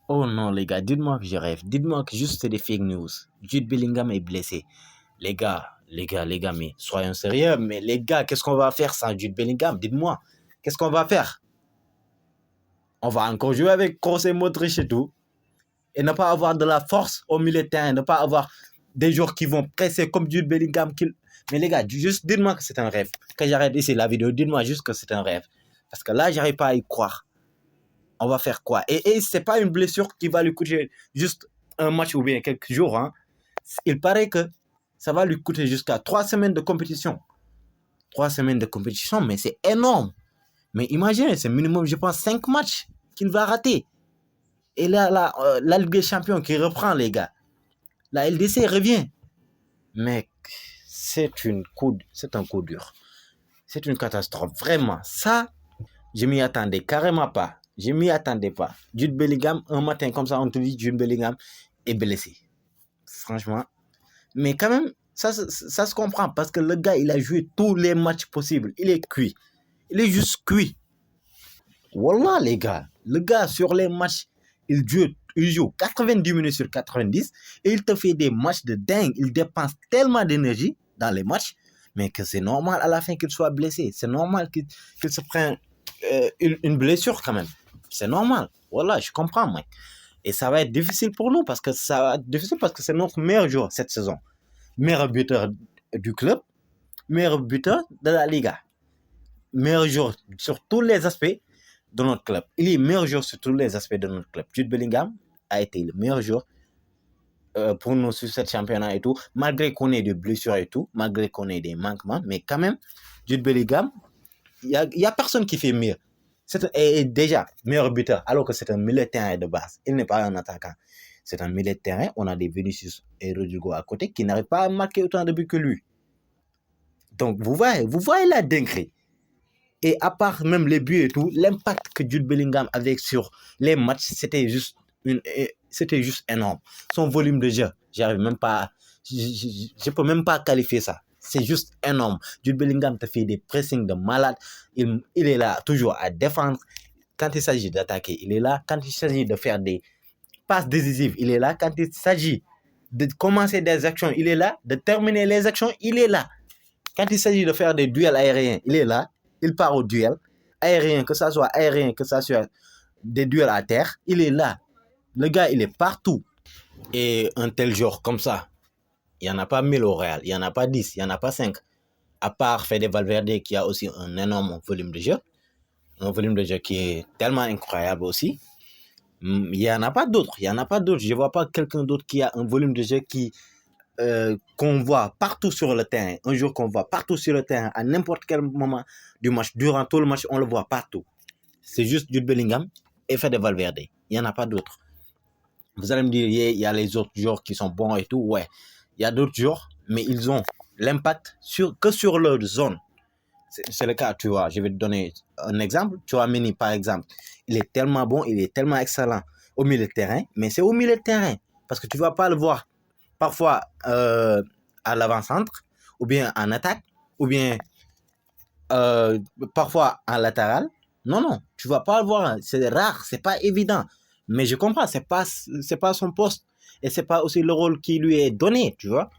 Oh non, les gars, dites-moi que je rêve. Dites-moi que juste c'est des fake news. Jude Bellingham est blessé. Les gars, mais soyons sérieux. Mais les gars, qu'est-ce qu'on va faire sans Jude Bellingham? Dites-moi. Qu'est-ce qu'on va faire? On va encore jouer avec Kroos et Modric et tout. Et ne pas avoir de la force au milieu de terrain. Ne pas avoir des joueurs qui vont presser comme Jude Bellingham. Mais les gars, juste dites-moi que c'est un rêve. Quand j'arrête ici la vidéo, dites-moi juste que c'est un rêve. Parce que là, j'arrive pas à y croire. On va faire quoi? Et c'est pas une blessure qui va lui coûter juste un match ou bien quelques jours. Hein. Il paraît que ça va lui coûter jusqu'à 3 semaines de compétition. 3 semaines de compétition, mais c'est énorme. Mais imaginez, c'est minimum, je pense, 5 matchs qu'il va rater. Et là, la Ligue des Champions qui reprend, les gars. La LDC revient. Mec, c'est un coup dur. C'est une catastrophe. Vraiment, ça, je m'y attendais carrément pas. Je m'y attendais pas. Jude Bellingham, un matin comme ça, on te dit Jude Bellingham est blessé. Franchement. Mais quand même, ça se comprend parce que le gars, il a joué tous les matchs possibles. Il est cuit. Il est juste cuit. Wallah, les gars. Le gars, sur les matchs, il joue 90 minutes sur 90 et il te fait des matchs de dingue. Il dépense tellement d'énergie dans les matchs, mais que c'est normal à la fin qu'il soit blessé. C'est normal qu'il se prenne une blessure quand même. C'est normal. Voilà, je comprends, mec. Et ça va être difficile pour nous parce que c'est notre meilleur joueur cette saison. Meilleur buteur du club, meilleur buteur de la Liga. Meilleur joueur sur tous les aspects de notre club. Il est meilleur joueur sur tous les aspects de notre club. Jude Bellingham a été le meilleur joueur pour nous sur ce championnat et tout, malgré qu'on ait des blessures et tout, malgré qu'on ait des manquements, mais quand même, Jude Bellingham, il y a personne qui fait mieux. C'est déjà meilleur buteur, alors que c'est un milieu de terrain de base. Il n'est pas un attaquant. C'est un milieu de terrain. On a des Vinicius et Rodrigo à côté qui n'arrivent pas à marquer autant de buts que lui. Donc, vous voyez la dinguerie. Et à part même les buts et tout, l'impact que Jude Bellingham avait sur les matchs, c'était juste énorme. Son volume de jeu, j'arrive même pas, je peux même pas qualifier ça. C'est juste énorme. Jude Bellingham te fait des pressings de malade. Il est là toujours à défendre. Quand il s'agit d'attaquer, il est là. Quand il s'agit de faire des passes décisives, il est là. Quand il s'agit de commencer des actions, il est là. De terminer les actions, il est là. Quand il s'agit de faire des duels aériens, il est là. Il part au duel aérien, que ça soit des duels à terre, il est là. Le gars, il est partout. Et un tel joueur comme ça, il n'y en a pas 1000 au Real, il n'y en a pas 10, il n'y en a pas 5. À part Fede Valverde qui a aussi un énorme volume de jeu. Un volume de jeu qui est tellement incroyable aussi. Il n'y en a pas d'autres. Je ne vois pas quelqu'un d'autre qui a un volume de jeu qu'on voit partout sur le terrain. Un jour qu'on voit partout sur le terrain, à n'importe quel moment du match, durant tout le match, on le voit partout. C'est juste Jude Bellingham et Fede Valverde. Il n'y en a pas d'autres. Vous allez me dire, il y a les autres joueurs qui sont bons et tout. Ouais, il y a d'autres joueurs, mais ils ont l'impact que sur leur zone. C'est le cas, tu vois. Je vais te donner un exemple. Tu vois, Mini, par exemple. Il est tellement bon, il est tellement excellent au milieu de terrain, mais c'est au milieu de terrain. Parce que tu ne vas pas le voir parfois à l'avant-centre, ou bien en attaque, ou bien parfois en latéral. Non, tu ne vas pas le voir. C'est rare, c'est pas évident. Mais je comprends, c'est pas son poste et c'est pas aussi le rôle qui lui est donné, tu vois.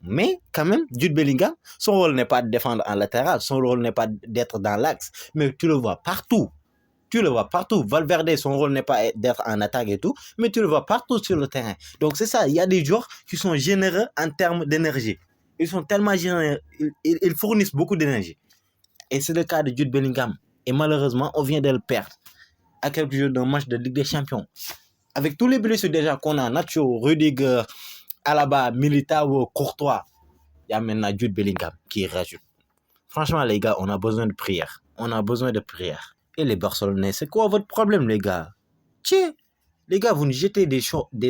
Mais quand même, Jude Bellingham, son rôle n'est pas de défendre en latéral, son rôle n'est pas d'être dans l'axe, mais tu le vois partout. Valverde, son rôle n'est pas d'être en attaque et tout, mais tu le vois partout sur le terrain. Donc c'est ça, il y a des joueurs qui sont généreux en termes d'énergie. Ils sont tellement généreux, ils fournissent beaucoup d'énergie. Et c'est le cas de Jude Bellingham. Et malheureusement, on vient de le perdre à quelques jours d'un match de Ligue des Champions. Avec tous les blessures déjà qu'on a, Nacho, Rudiger, Alaba, Militao, Courtois, il y a maintenant Jude Bellingham qui rajoute. Franchement, les gars, on a besoin de prière. Et les Barcelonais, c'est quoi votre problème, les gars? Tiens, les gars, vous nous jetez des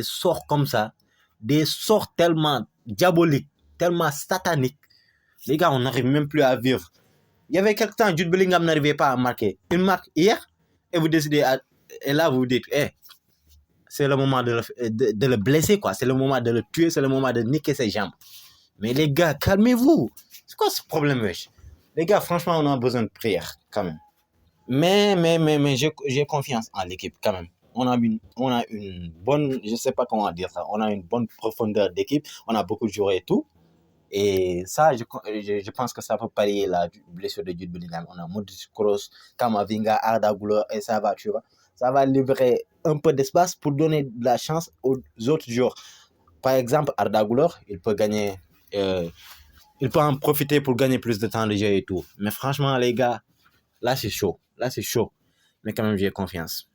sorts comme ça, des sorts tellement diaboliques, tellement sataniques. Les gars, on n'arrive même plus à vivre. Il y avait quelque temps, Jude Bellingham n'arrivait pas à marquer. Il marque hier, et vous décidez, et là vous dites, c'est le moment de le blesser, quoi. C'est le moment de le tuer, c'est le moment de niquer ses jambes. Mais les gars, calmez-vous. C'est quoi ce problème, wesh? Les gars, franchement, on a besoin de prière, quand même. Mais j'ai confiance en l'équipe, quand même. on a une bonne, je sais pas comment dire ça, on a une bonne profondeur d'équipe, on a beaucoup de joueurs et tout. Et ça, je pense que ça peut pallier la blessure de Jude Bellingham. On a Modric, Kroos, Kamavinga, Arda Güler et ça va, tu vois. Ça va libérer un peu d'espace pour donner de la chance aux autres joueurs. Par exemple, Arda Güler, il peut en profiter pour gagner plus de temps de jeu et tout. Mais franchement, les gars, là c'est chaud. Là c'est chaud. Mais quand même, j'ai confiance.